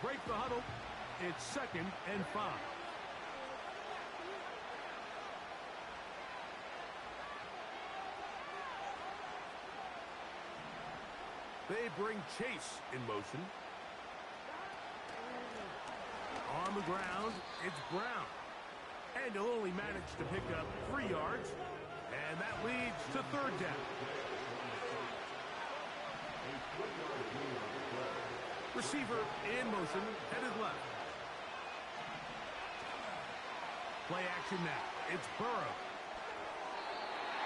break the huddle. It's 2nd and 5. They bring Chase in motion. On the ground, it's Brown. And he'll only manage to pick up 3 yards. And that leads to 3rd down. Receiver in motion, headed left. Play action now. It's Burrow.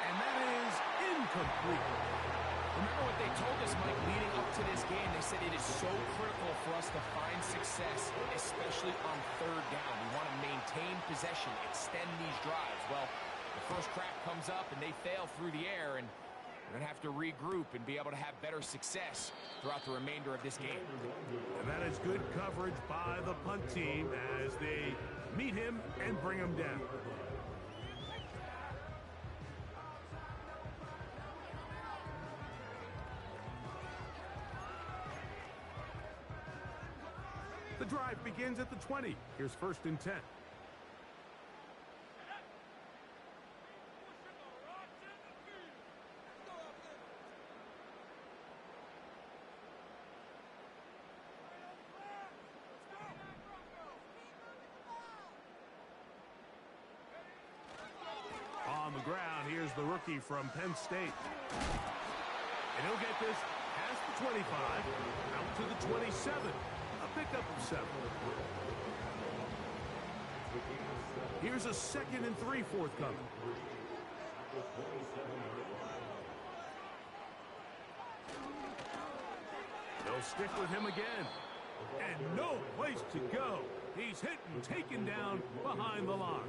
And that is incomplete. Remember what they told us, Mike, leading up to this game. They said it is so critical for us to find success, especially on 3rd down. We want to maintain possession, extend these drives. Well, the first crack comes up and they fail through the air, and we're going to have to regroup and be able to have better success throughout the remainder of this game. And that is good coverage by the punt team as they meet him and bring him down. The drive begins at the 20. Here's 1st and 10. On the ground, here's the rookie from Penn State. And he'll get this past the 25, out to the 27. A pickup of 7. Here's a 2nd and 3 forthcoming. They'll stick with him again. And no place to go. He's hit and taken down behind the line.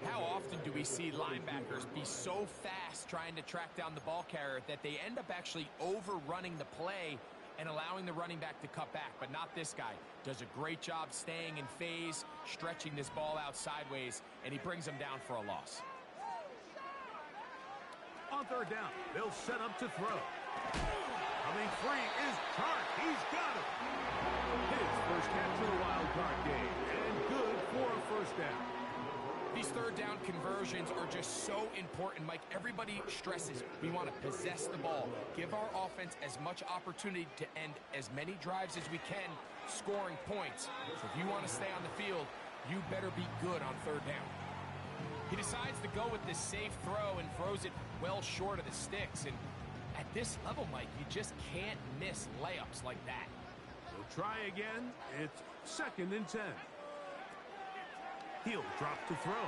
How often do we see linebackers be so fast trying to track down the ball carrier that they end up actually overrunning the play and allowing the running back to cut back? But not this guy. Does a great job staying in phase, stretching this ball out sideways, and he brings him down for a loss. On 3rd down, they'll set up to throw. Coming free is Chark. He's got him. His first catch of the wild card game, and good for a 1st down. These 3rd down conversions are just so important, Mike. Everybody stresses we want to possess the ball, give our offense as much opportunity to end as many drives as we can, scoring points. So if you want to stay on the field, you better be good on 3rd down. He decides to go with this safe throw and throws it well short of the sticks. And at this level, Mike, you just can't miss layups like that. We'll try again. It's 2nd and 10. He'll drop to throw.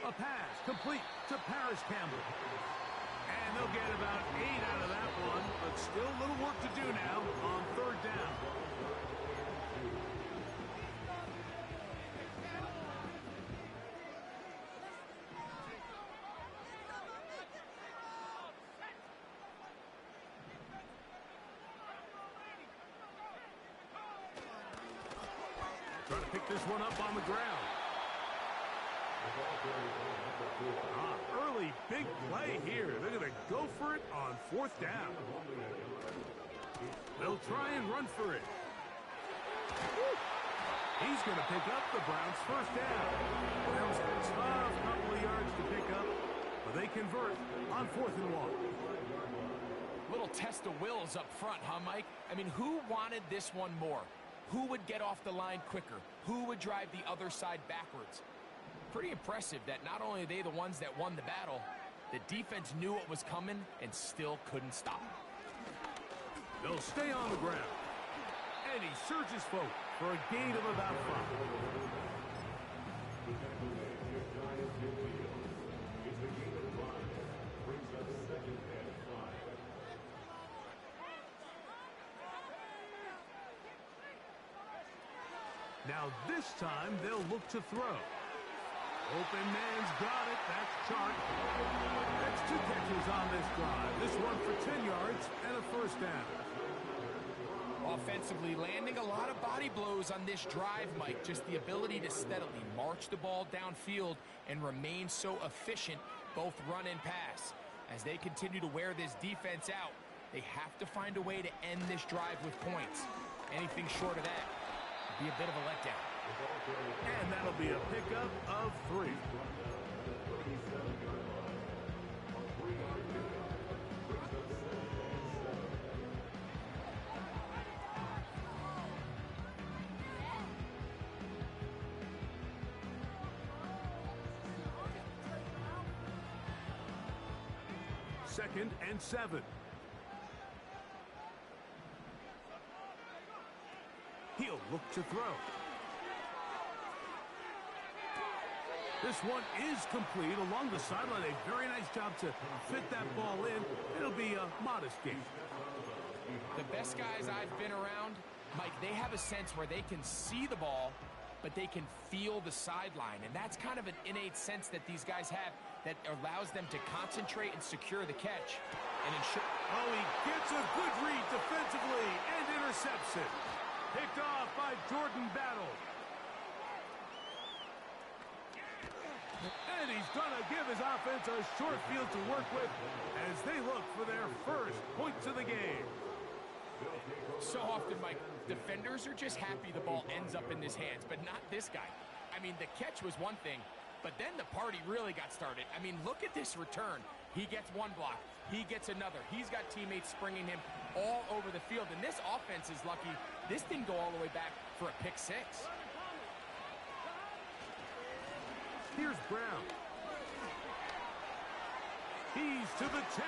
A pass complete to Paris Campbell. And they'll get about 8 out of that one, but still a little work to do now on 3rd down. Trying to pick this one up on the ground. Early big play here. They're going to go for it on 4th down. They'll try and run for it. He's going to pick up the Browns' 1st down. That was a tough couple of yards to pick up, but they convert on 4th and 1. Little test of wills up front, huh, Mike? I mean, who wanted this one more? Who would get off the line quicker? Who would drive the other side backwards? Pretty impressive that not only are they the ones that won the battle, the defense knew what was coming and still couldn't stop. They'll stay on the ground. And he surges forward for a gain of about 5. Now this time they'll look to throw. Open man's got it. That's Chark. That's 2 catches on this drive. This one for 10 yards and a 1st down. Offensively, landing a lot of body blows on this drive, Mike. Just the ability to steadily march the ball downfield and remain so efficient, both run and pass. As they continue to wear this defense out, They have to find a way to end this drive with points. Anything short of that would be a bit of a letdown. And that'll be a pickup of 3. Second and 7. He'll look to throw. This one is complete along the sideline. A very nice job to fit that ball in. It'll be a modest gain. The best guys I've been around, Mike, they have a sense where they can see the ball, but they can feel the sideline. And that's kind of an innate sense that these guys have that allows them to concentrate and secure the catch. And ensure. Oh, he gets a good read defensively and intercepts it. Picked off by Jordan Battle. And he's going to give his offense a short field to work with as they look for their first points of the game. So often, Mike, defenders are just happy the ball ends up in his hands, but not this guy. I mean, the catch was one thing, but then the party really got started. I mean, look at this return. He gets one block. He gets another. He's got teammates springing him all over the field, and this offense is lucky. This didn't go all the way back for a pick 6. Here's Brown. He's to the 10.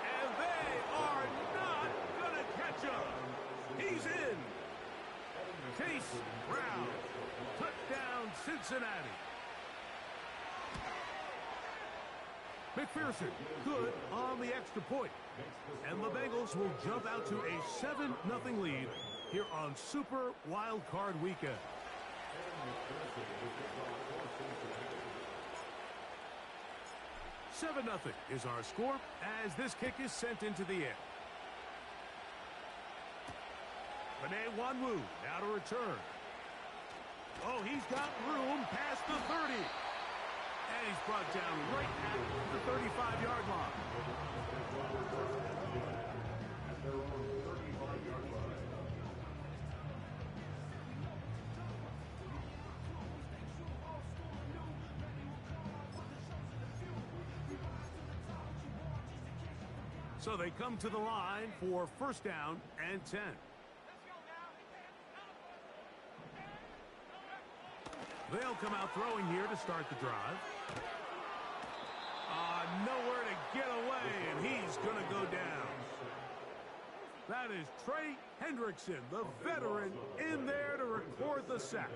And they are not going to catch him. He's in. Chase Brown. Touchdown, Cincinnati. McPherson, good on the extra point. And the Bengals will jump out to a 7-0 lead here on Super Wild Card Weekend. 7-0 is our score as this kick is sent into the air. Bené Wanwu now to return. Oh, he's got room past the 30. And he's brought down right at the 35-yard line. So they come to the line for first down and 10. They'll come out throwing here to start the drive. Nowhere to get away, and he's going to go down. That is Trey Hendrickson, the veteran, in there to record the sack.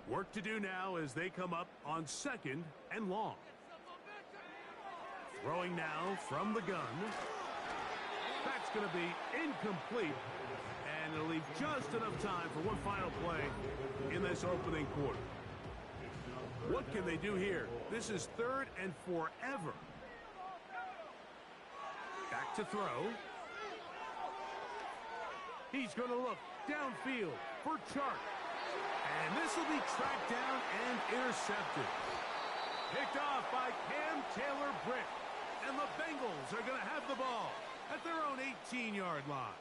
Work to do now as they come up on second and long. Throwing now from the gun. That's going to be incomplete. And it'll leave just enough time for one final play in this opening quarter. What can they do here? This is 3rd and forever. Back to throw. He's going to look downfield for Chark. And this will be tracked down and intercepted. Picked off by Cam Taylor-Britt. And the Bengals are going to have the ball at their own 18-yard line.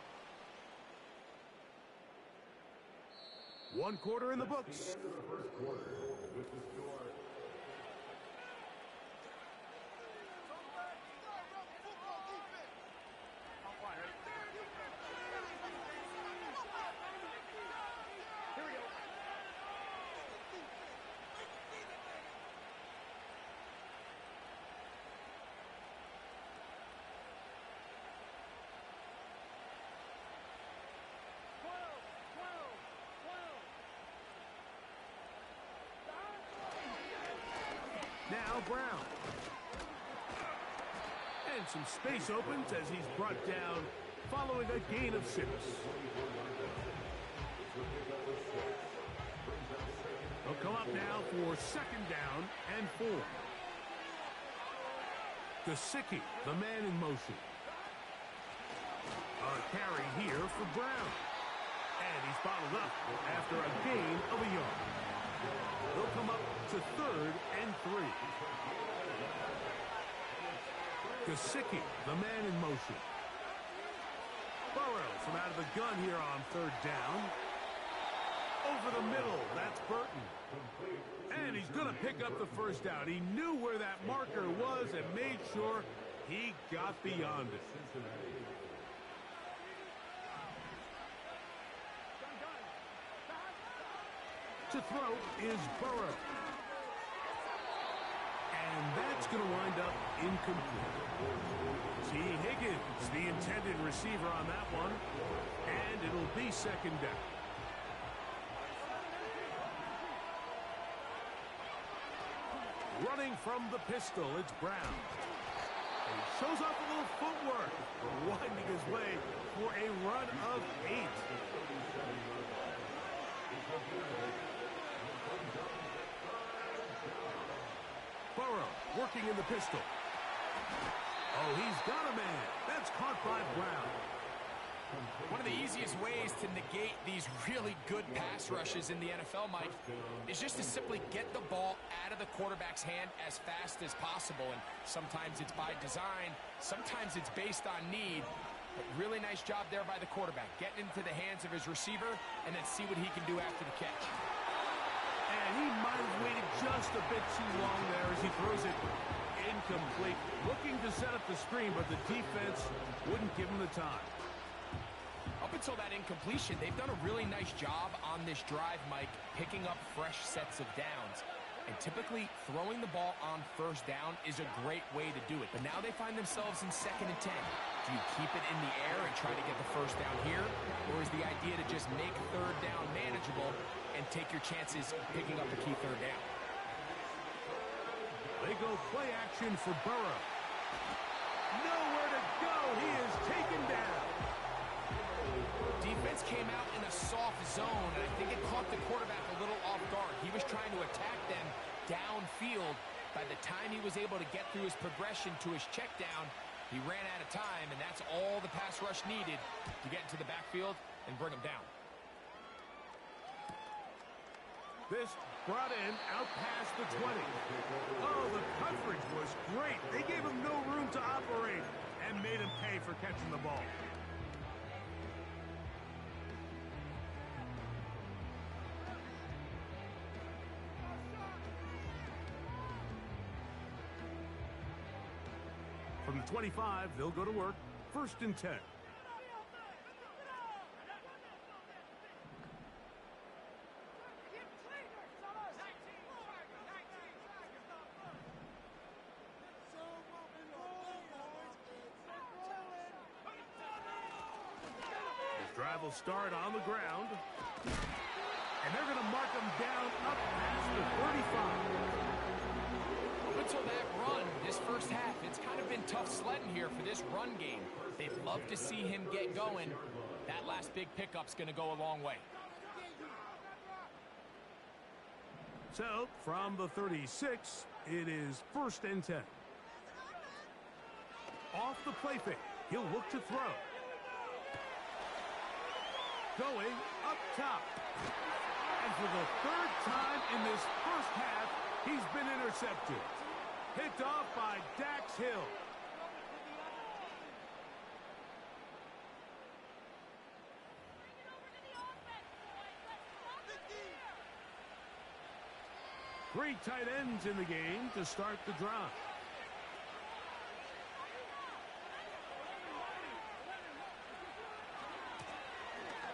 1 quarter in the books. Now Brown. And some space opens as he's brought down following a gain of 6. He'll come up out now for second down and 4. Gesicki, the man in motion. A carry here for Brown. And he's bottled up after a gain of a yard. They'll come up to 3rd and 3. Gesicki, the man in motion. Burrows from out of the gun here on 3rd down. Over the middle, that's Burton. And he's going to pick up the first down. He knew where that marker was and made sure he got beyond it. To throw is Burrow. And that's going to wind up incomplete. T. Higgins, the intended receiver on that one. And it'll be second down. Running from the pistol, it's Brown. He shows off a little footwork, winding his way for a run of 8. Burrow working in the pistol. Oh, he's got a man. That's caught by Brown. One of the easiest ways to negate these really good pass rushes in the NFL, Mike, is just to simply get the ball out of the quarterback's hand as fast as possible. And sometimes it's by design, sometimes it's based on need. But really nice job there by the quarterback, getting into the hands of his receiver and then see what he can do after the catch. And he might have waited just a bit too long there as he throws it incomplete. Looking to set up the screen, but the defense wouldn't give him the time. Up until that incompletion, they've done a really nice job on this drive, Mike, picking up fresh sets of downs. And typically, throwing the ball on 1st down is a great way to do it. But now they find themselves in 2nd and 10. Do you keep it in the air and try to get the 1st down here? Or is the idea to just make 3rd down manageable and take your chances picking up the key 3rd down? They go play action for Burrow. Nowhere to go. He is taken down. Defense came out in a soft zone, and I think it caught the quarterback a little off guard. He was trying to attack them downfield. By the time he was able to get through his progression to his check down, he ran out of time, and that's all the pass rush needed to get into the backfield and bring him down. This brought in out past the 20. Oh, the coverage was great. They gave him no room to operate and made him pay for catching the ball. From the 25, they'll go to work. 1st and 10. Drive will start on the ground. And they're going to mark him down up past the 35. Until that run, this 1st half, it's kind of been tough sledding here for this run game. They'd love to see him get going. That last big pickup's going to go a long way. So, from the 36, it is 1st and 10. Off the play fake. He'll look to throw. Going up top. And for the 3rd time in this 1st half, he's been intercepted. Picked off by Dax Hill. Three tight ends in the game to start the drive.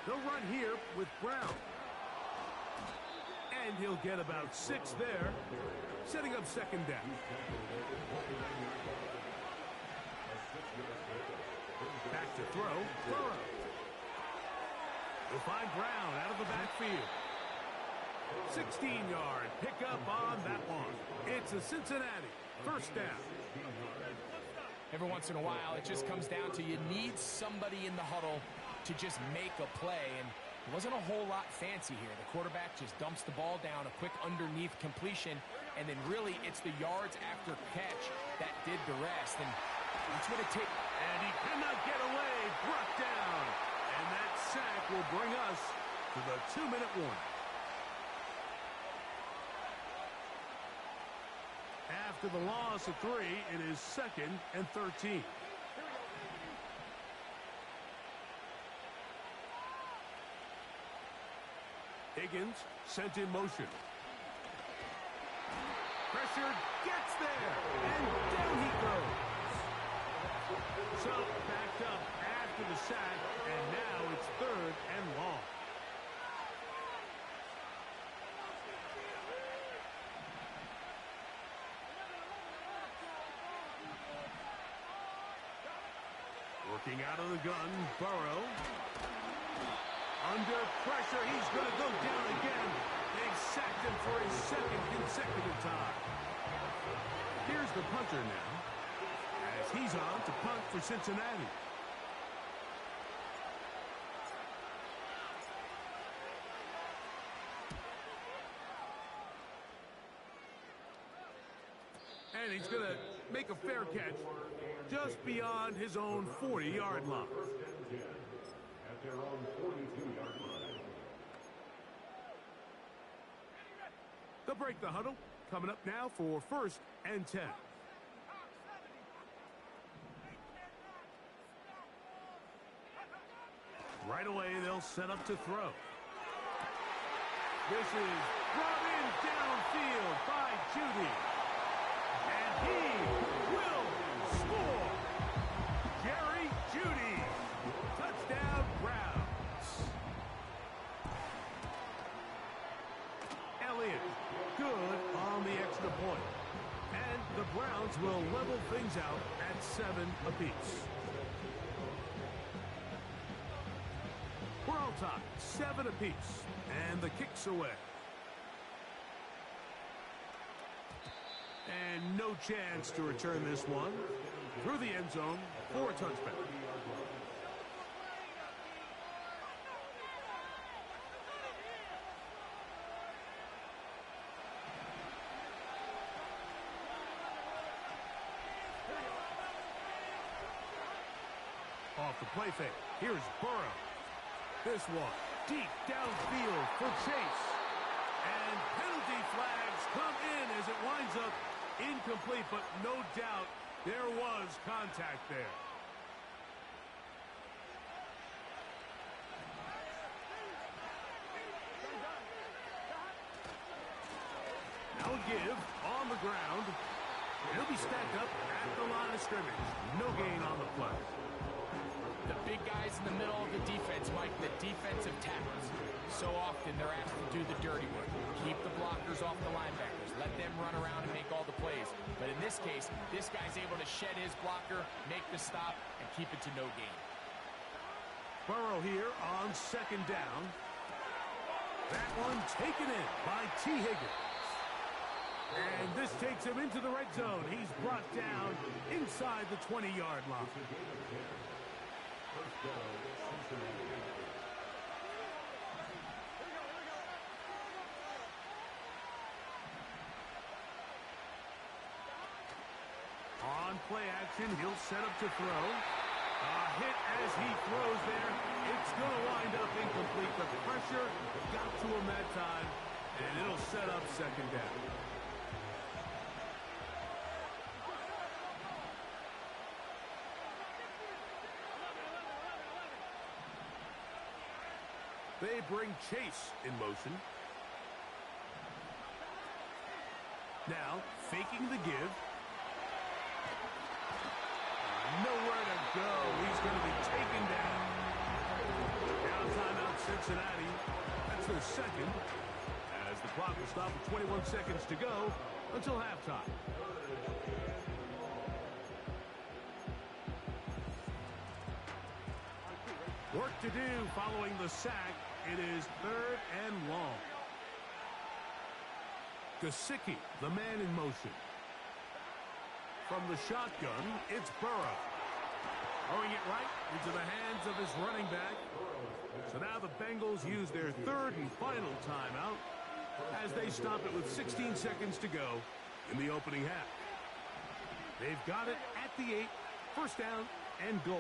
They'll run here with Brown. And he'll get about 6 there, setting up 2nd down. Back to throw, Burrow. We'll find Brown out of the backfield. 16-yard pickup on that one. It's a Cincinnati 1st down. Every once in a while, it just comes down to you need somebody in the huddle to just make a play. And Wasn't a whole lot fancy here. The quarterback just dumps the ball down, a quick underneath completion, and then really it's the yards after catch that did the rest. And that's what it takes. And he cannot get away, brought down. And that sack will bring us to the 2-minute warning. After the loss of 3, it is 2nd and 13. Higgins sent in motion. Pressure gets there, and down he goes. So backed up after the sack, and now it's 3rd and long. Working out of the gun, Burrow. Under pressure, he's going to go down again. They've sacked him for his 2nd consecutive time. Here's the punter now, as he's on to punt for Cincinnati. And he's going to make a fair catch just beyond his own 40-yard line. At their own 42-yard line. They'll break the huddle. Coming up now for 1st and 10. Right away, they'll set up to throw. This is brought in downfield by Judy. And he will score. Jerry Judy. Touchdown, Browns. Elliott, good on the extra point. And the Browns will level things out at 7 apiece. We're all tied, 7 apiece. And the kick's away. And no chance to return this one. Through the end zone for a touchback. Off the play fake. Here's Burrow. This one deep downfield for Chase. And penalty flags come in as it winds up incomplete, but no doubt there was contact there. Now a give on the ground. He'll be stacked up at the line of scrimmage. No gain on the play. The big guys in the middle of the defense, Mike, the defensive tackles. So often they're asked to do the dirty work. Keep the blockers off the linebackers. Let them run around and make all the plays. But in this case, this guy's able to shed his blocker, make the stop, and keep it to no gain. Burrow here on 2nd down. That one taken in by T. Higgins. And this takes him into the red zone. He's brought down inside the 20-yard line. On play action, he'll set up to throw. A hit as he throws there. It's going to wind up incomplete. The pressure got to him that time, and it'll set up 2nd down. They bring Chase in motion. Now, faking the give. Nowhere to go. He's going to be taken down. Now timeout Cincinnati. That's their 2nd. As the clock will stop with 21 seconds to go until halftime. Work to do following the sack. It is 3rd and long. Gesicki, the man in motion. From the shotgun, it's Burrow. Throwing it right into the hands of his running back. So now the Bengals use their third and final timeout as they stop it with 16 seconds to go in the opening half. They've got it at the 8, first down and goal.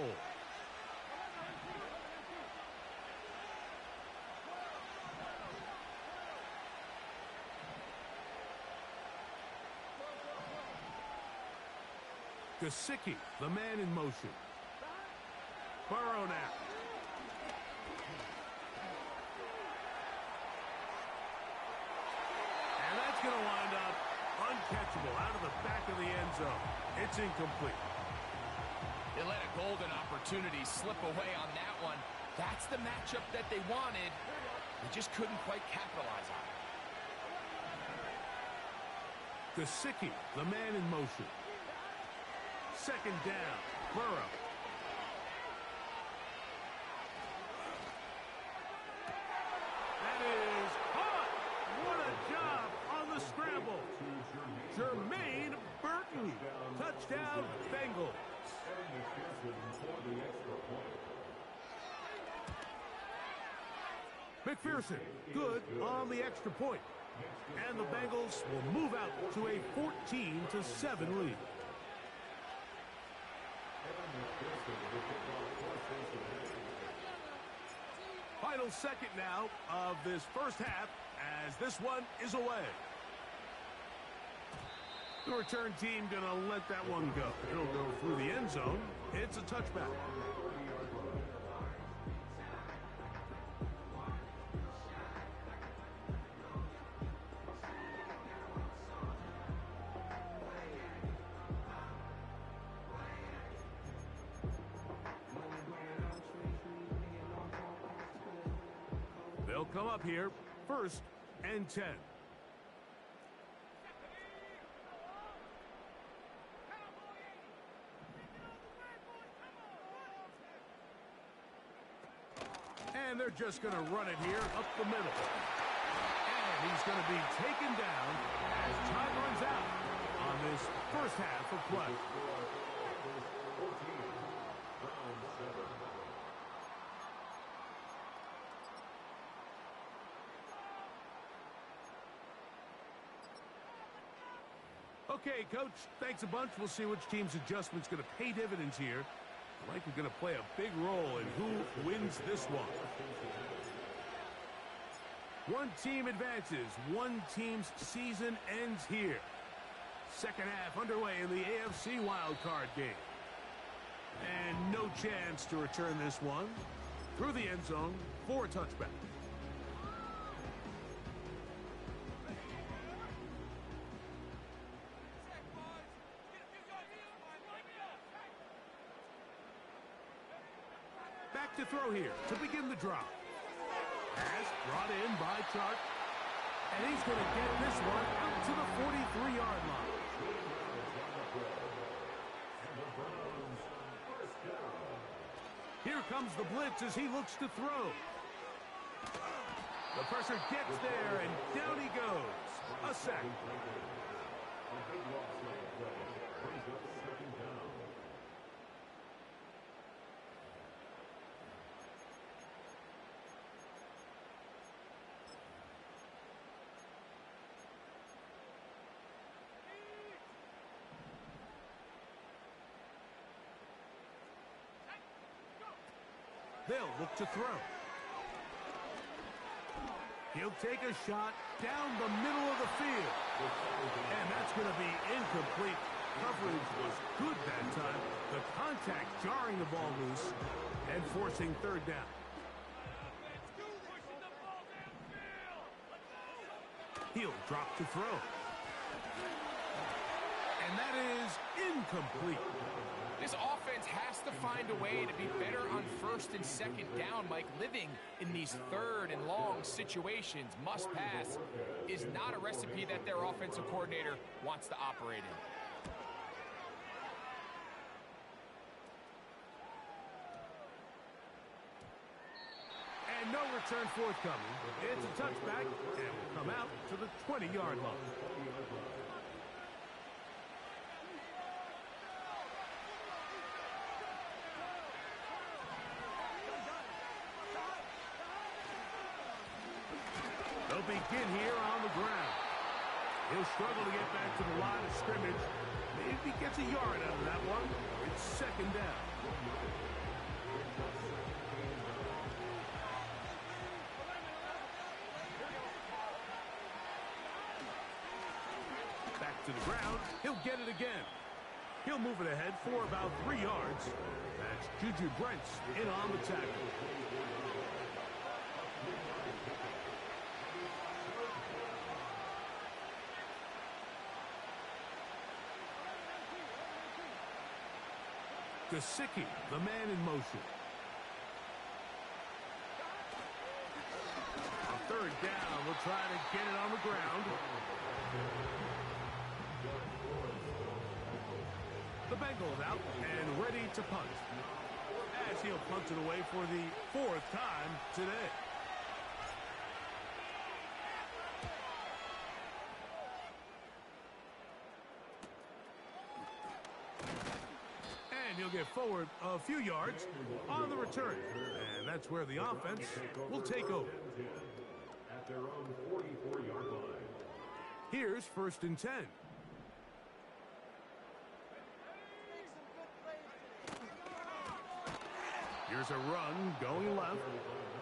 Gesicki, the man in motion. Burrow now. And that's going to wind up uncatchable out of the back of the end zone. It's incomplete. They let a golden opportunity slip away on that one. That's the matchup that they wanted. They just couldn't quite capitalize on it. Gesicki, the man in motion. Second down, Burrow. That is caught. What a job on the scramble. Jermaine Burton. Touchdown, Bengals. McPherson, good on the extra point. And the Bengals will move out to a 14-7 lead. Final second now of this first half as this one is away. The return team going to let that one go. It'll go through the end zone. It's a touchback. They'll come up here, first and 10. And they're just going to run it here up the middle. And he's going to be taken down as time runs out on this first half of play. Okay, Coach, thanks a bunch. We'll see which team's adjustment's going to pay dividends here. Likely going to play a big role in who wins this one. One team advances. One team's season ends here. Second half underway in the AFC wildcard game. And no chance to return this one. Through the end zone for a touchback. Back to throw here to begin the drop. Pass brought in by Chark. And he's going to get this one out to the 43-yard line. Here comes the blitz as he looks to throw. The pressure gets there, and down he goes. A sack. They'll look to throw. He'll take a shot down the middle of the field. And that's going to be incomplete. Coverage was good that time. The contact jarring the ball loose and forcing third down. He'll drop to throw. And that is incomplete. This offense has to find a way to be better on first and second down, Mike. Living in these third and long situations, must pass, is not a recipe that their offensive coordinator wants to operate in. And no return forthcoming. It's a touchback and will come out to the 20-yard line. in here on the ground. He'll struggle to get back to the line of scrimmage. Maybe he gets a yard out of that one. It's second down. Back to the ground. He'll get it again. He'll move it ahead for about 3 yards. That's Juju Brents in on the tackle. Gesicki, the man in motion. On third down, we'll try to get it on the ground. The Bengals out and ready to punt. As he'll punt it away for the 4th time today. And he'll get forward a few yards on the return. And that's where the offense will take over. At their own 44-yard line. Here's 1st and 10. Here's a run going left.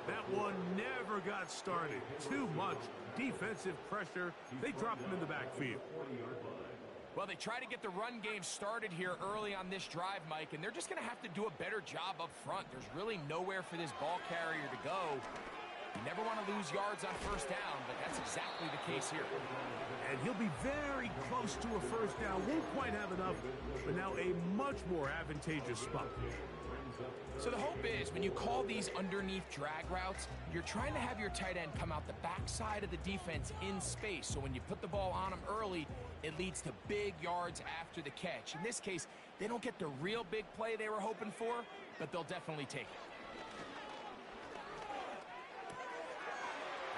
That one never got started. Too much defensive pressure. They drop him in the backfield. Well, they try to get the run game started here early on this drive, Mike, and they're just going to have to do a better job up front. There's really nowhere for this ball carrier to go. You never want to lose yards on 1st down, but that's exactly the case here. And he'll be very close to a 1st down. Won't quite have enough, but now a much more advantageous spot. So the hope is when you call these underneath drag routes, you're trying to have your tight end come out the backside of the defense in space. So when you put the ball on him early, it leads to big yards after the catch. In this case, they don't get the real big play they were hoping for, but they'll definitely take it.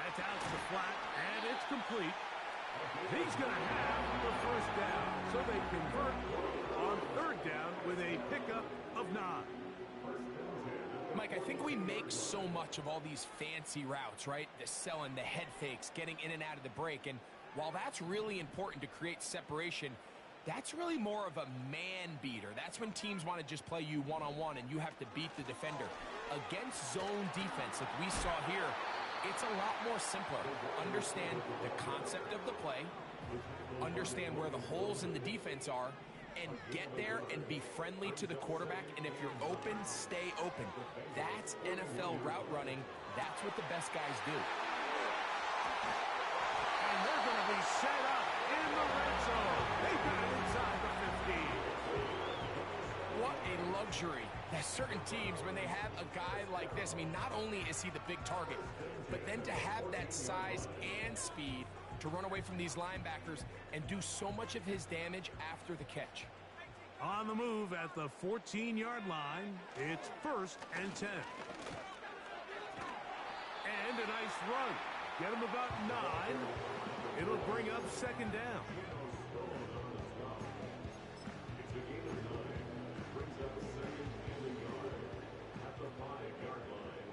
That's out to the flat, and it's complete. He's going to have the 1st down, so they convert on 3rd down with a pickup of 9. Mike, I think we make so much of all these fancy routes, right? The selling, the head fakes, getting in and out of the break. And while that's really important to create separation, that's really more of a man beater. That's when teams want to just play you one-on-one and you have to beat the defender. Against zone defense, like we saw here, it's a lot more simpler. Understand the concept of the play, understand where the holes in the defense are, and get there and be friendly to the quarterback. And if you're open, stay open. That's NFL route running. That's what the best guys do. And they're going to be set up in the red zone. They got it inside the 15. What a luxury. There's certain teams, when they have a guy like this, I mean, not only is he the big target, but then to have that size and speed to run away from these linebackers and do so much of his damage after the catch. On the move at the 14-yard line, it's 1st and 10. And a nice run. Get him about 9. It'll bring up 2nd down. It's a gain of 9. Brings up 2nd and a yard at the 5-yard line.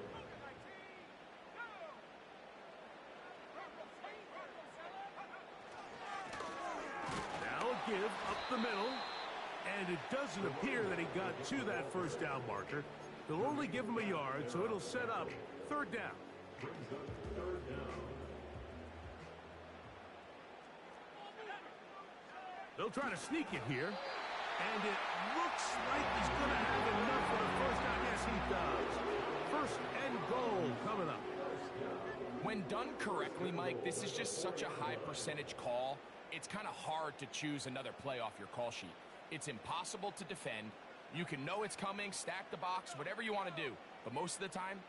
Now a give up the middle. And it doesn't appear that he got to that 1st down marker. They'll only give him a yard, so it'll set up 3rd down. Brings up 3rd down. They'll try to sneak it here. And it looks like he's going to have enough for the 1st down. Yes, he does. 1st and goal coming up. When done correctly, Mike, this is just such a high percentage call. It's kind of hard to choose another play off your call sheet. It's impossible to defend. You can know it's coming, stack the box, whatever you want to do. But most of the time,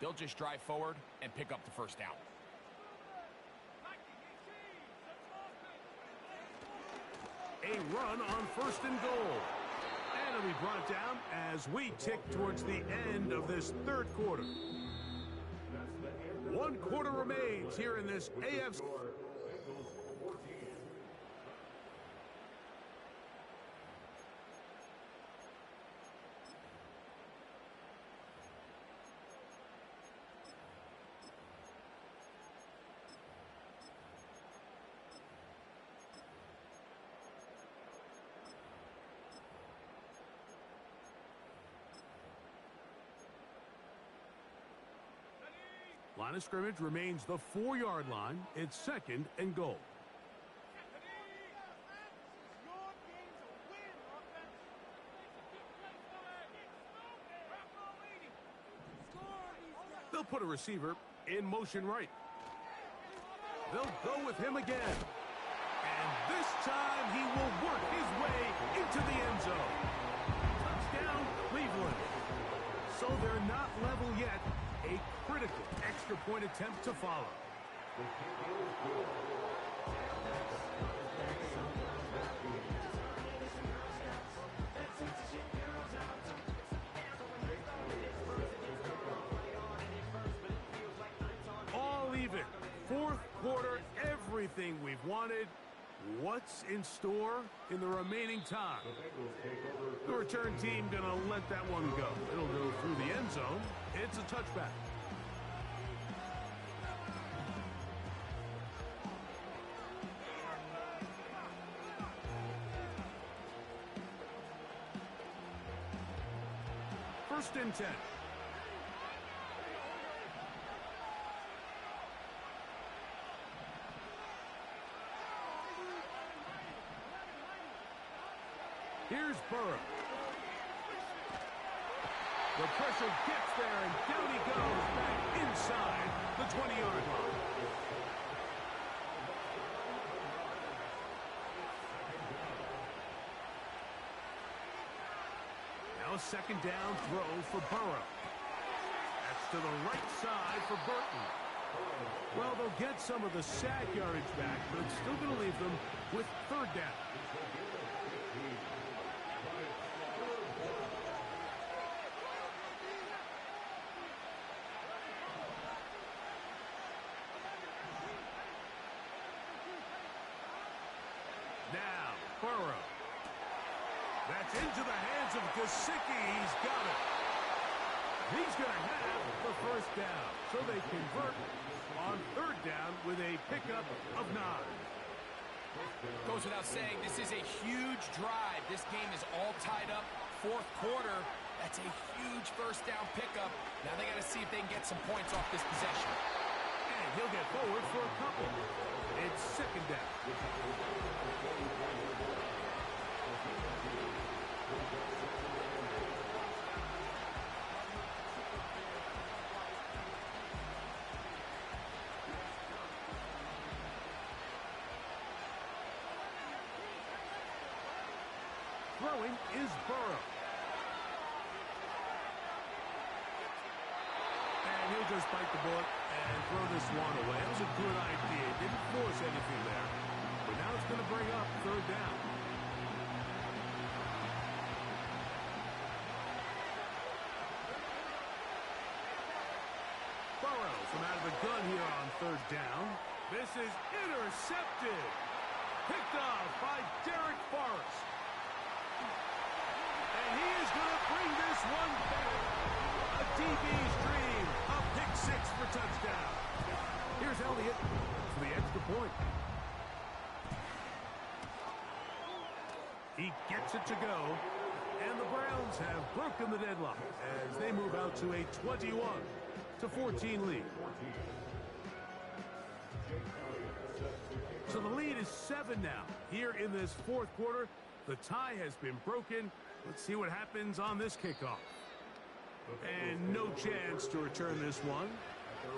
they'll just drive forward and pick up the 1st down. A run on 1st and goal. And it'll be brought down as we tick towards the end of this 3rd quarter. 1 quarter remains here in this AFC. Line of scrimmage remains the 4-yard line. It's 2nd and goal. They'll put a receiver in motion right. They'll go with him again. And this time he will work his way into the end zone. Touchdown, Cleveland. So they're not level yet. A critical extra point attempt to follow. All even. Fourth quarter, everything we've wanted. What's in store in the remaining time? The return team gonna let that one go. It'll go through the end zone. It's a touchback. First and 10. Here's Burrow. The pressure gets there, and down he goes back inside the 20-yard line. Now a second down throw for Burrow. That's to the right side for Burton. Well, they'll get some of the sack yardage back, but it's still going to leave them with third down. Now, Burrow. That's into the hands of Gesicki. He's got it. He's going to have the first down. So they convert on third down with a pickup of 9. Goes without saying, this is a huge drive. This game is all tied up. Fourth quarter, that's a huge first down pickup. Now they got to see if they can get some points off this possession. And he'll get forward for a couple. It's second down. Throwing is Burrow. And he'll just bite the bullet and throw this one away. That was a good idea. Didn't force anything there. But now it's going to bring up third down. Burrow from out of the gun here on third down. This is intercepted. Picked off by Derek Forrest. And he is going to bring this one back. A DB's dream. A pick 6 for touchdown. Here's Elliott for the extra point. He gets it to go. And the Browns have broken the deadlock as they move out to a 21-14 lead. So the lead is 7 now. Here in this fourth quarter, the tie has been broken. Let's see what happens on this kickoff. And no chance to return this one.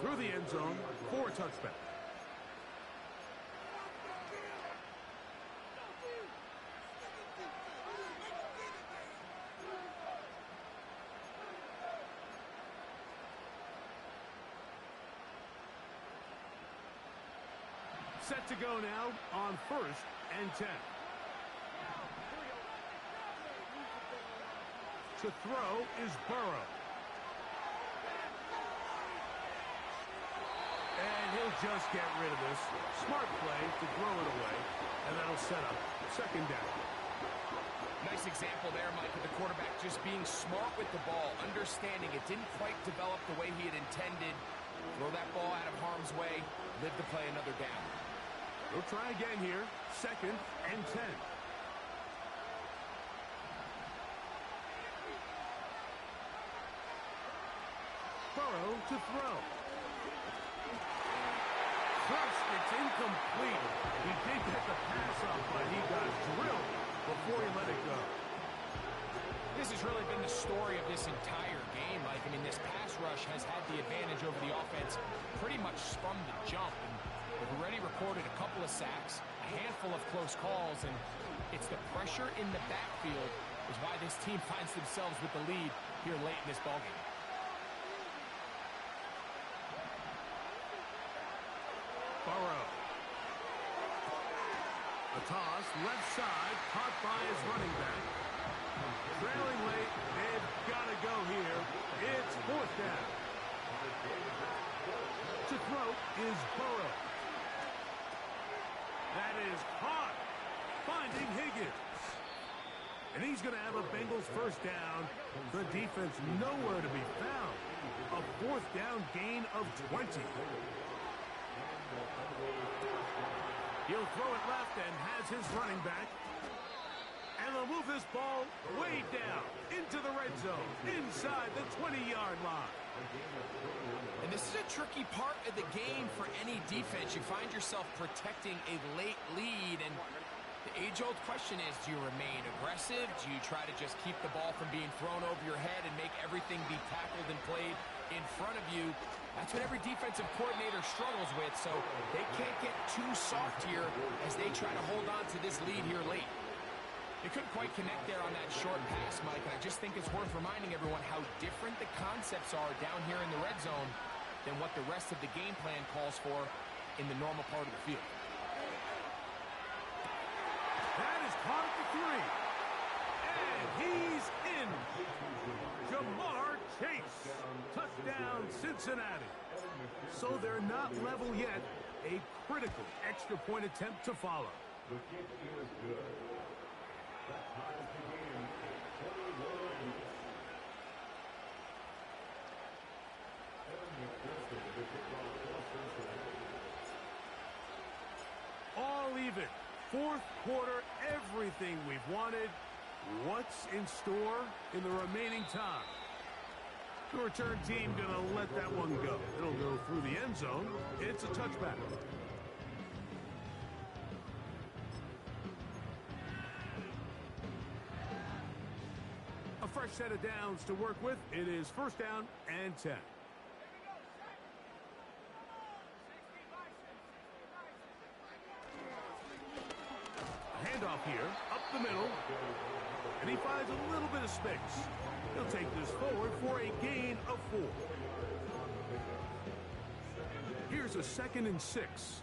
Through the end zone for a touchback. Set to go now on first and 10. To throw is Burrow. And he'll just get rid of this. Smart play to throw it away. And that'll set up second down. Nice example there, Mike, of the quarterback just being smart with the ball, understanding it didn't quite develop the way he had intended. Throw that ball out of harm's way, live to play another down. We'll try again here. Second and 10. Burrow to throw. thrust. It's incomplete. He did get the pass up, but he got drilled before he let it go. This has really been the story of this entire game, Mike. I mean, this pass rush has had the advantage over the offense pretty much from the jump. And they've already recorded a couple of sacks, a handful of close calls, and it's the pressure in the backfield is why this team finds themselves with the lead here late in this ballgame. Burrow. A toss, left side, caught by his running back. Trailing late, they've got to go here. It's fourth down. To throw is Burrow. That is caught, finding Higgins. And he's going to have a Bengals first down. The defense nowhere to be found. A fourth down gain of 20. He'll throw it left and has his running back. And they'll move this ball way down into the red zone, inside the 20-yard line. And this is a tricky part of the game for any defense. You find yourself protecting a late lead, and the age-old question is, do you remain aggressive? Do you try to just keep the ball from being thrown over your head and make everything be tackled and played in front of you? That's what every defensive coordinator struggles with, so they can't get too soft here as they try to hold on to this lead here late. They couldn't quite connect there on that short pass, Mike, and I just think it's worth reminding everyone how different the concepts are down here in the red zone than what the rest of the game plan calls for in the normal part of the field. That is caught at the 3. And he's in. Jamar Chase. Touchdown, Cincinnati. So they're not level yet. A critical extra point attempt to follow. The kick is good. That ties the game at 21. Evan McPherson with the kickoff for Cincinnati. All even. Fourth quarter, everything we've wanted. What's in store in the remaining time? The return team gonna let that one go. It'll go through the end zone. It's a touchback. A fresh set of downs to work with. It is first down and 10. Handoff here, up the middle, and he finds a little bit of space. He'll take this forward for a gain of 4. Here's a 2nd and 6.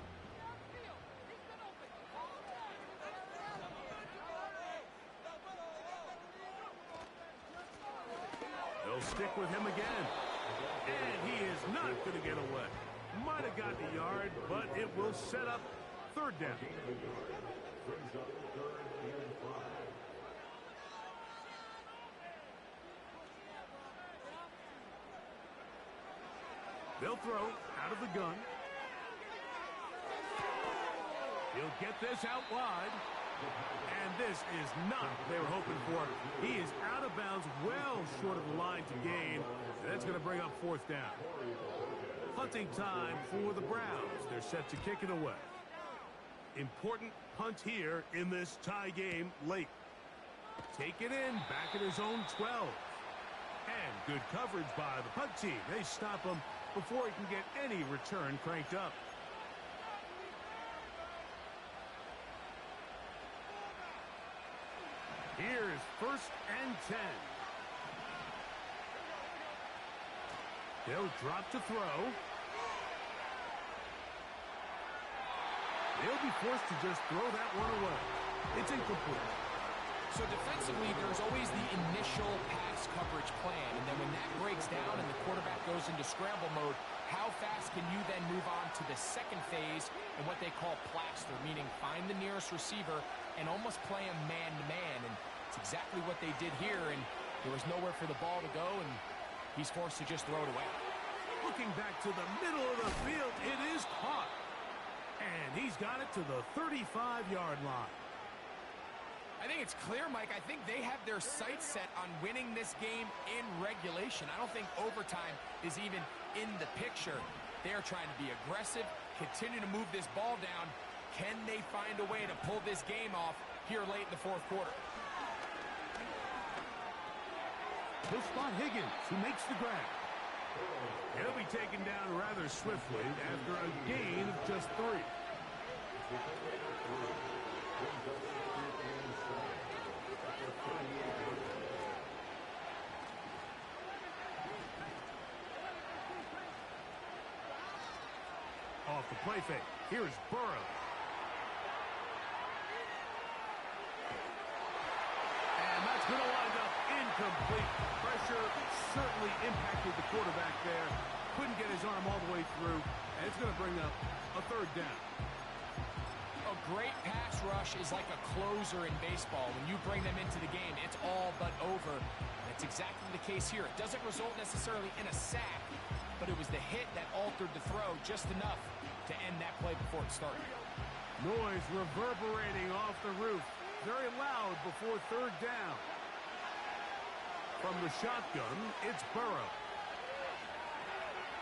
They'll stick with him again, and he is not going to get away. Might have gotten a yard, but it will set up third down. Brings up 3rd and 5. They'll throw out of the gun. He'll get this out wide. And this is not what they were hoping for. He is out of bounds, well short of the line to gain. And that's going to bring up fourth down. Punting time for the Browns. They're set to kick it away. Important punt here in this tie game late. Take it in, back at his own 12. And good coverage by the punt team. They stop him before he can get any return cranked up. Here's first and 10. They'll drop to throw. They'll be forced to just throw that one away. It's incomplete. So defensively, there's always the initial pass coverage plan, and then when that breaks down and the quarterback goes into scramble mode, how fast can you then move on to the second phase and what they call plaster, meaning find the nearest receiver and almost play him man-to-man, and it's exactly what they did here, and there was nowhere for the ball to go, and he's forced to just throw it away. Looking back to the middle of the field, it is caught. And he's got it to the 35-yard line. I think it's clear, Mike. I think they have their sights set on winning this game in regulation. I don't think overtime is even in the picture. They're trying to be aggressive, continue to move this ball down. Can they find a way to pull this game off here late in the fourth quarter? He'll spot Higgins, who makes the grab. He'll be taken down rather swiftly after a gain of just 3. Off the play fake. Here's Burrow. And that's going to wind up incomplete. Pressure certainly impacted the quarterback there. Couldn't get his arm all the way through. And it's going to bring up a 3rd down. A great pass rush is like a closer in baseball. When you bring them into the game, it's all but over. And it's exactly the case here. It doesn't result necessarily in a sack, but it was the hit that altered the throw just enough to end that play before it started. Noise reverberating off the roof. Very loud before 3rd down. From the shotgun, it's Burrow.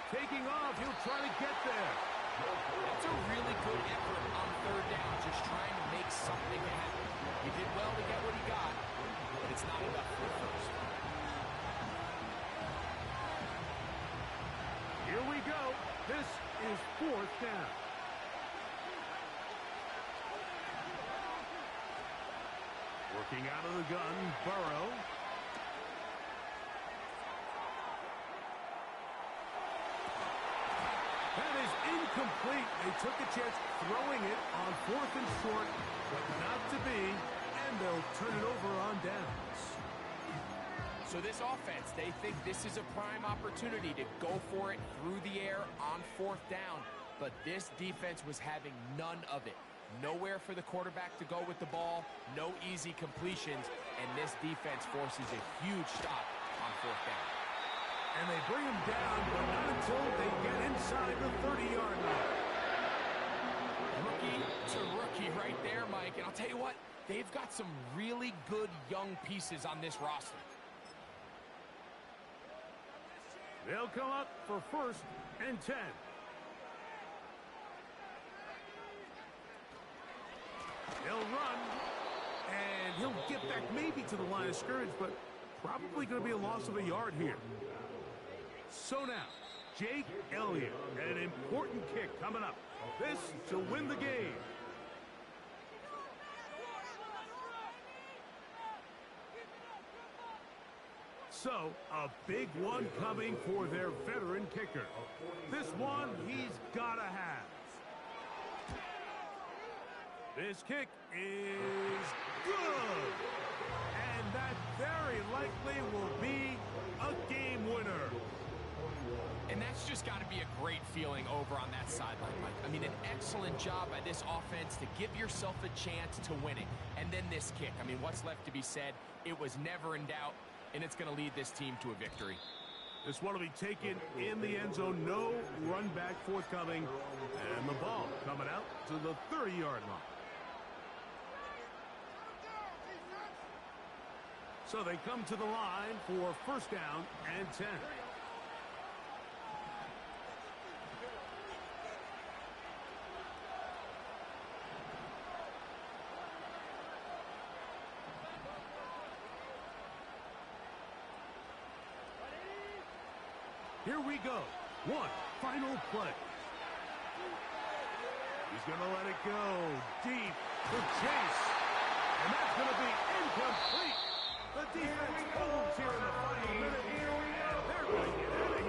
Taking off, he'll try to get there. That's a really good effort on 3rd down, just trying to make something happen. He did well to get what he got, but it's not enough for the first. Here we go. This is 4th down. Working out of the gun, Burrow. That is incomplete. They took a chance throwing it on 4th and short, but not to be, and they'll turn it over on downs. So this offense, they think this is a prime opportunity to go for it through the air on 4th down, but this defense was having none of it. Nowhere for the quarterback to go with the ball, no easy completions, and this defense forces a huge stop on 4th down. And they bring him down, but not until they get inside the 30-yard line. Rookie to rookie right there, Mike. And I'll tell you what, they've got some really good young pieces on this roster. They'll come up for 1st and 10. He'll run, and he'll get back maybe to the line of scrimmage, but probably going to be a loss of a yard here. So now, Jake Elliott, an important kick coming up. This to win the game. So, a big one coming for their veteran kicker. This one he's got to have. This kick is good. And that very likely will be a game winner. And that's just got to be a great feeling over on that sideline, Mike. I mean, an excellent job by this offense to give yourself a chance to win it. And then this kick. I mean, what's left to be said? It was never in doubt, and it's going to lead this team to a victory. This one will be taken in the end zone. No run back forthcoming. And the ball coming out to the 30-yard line. So they come to the line for 1st down and 10. Here we go. One final play. He's going to let it go deep for Chase. And that's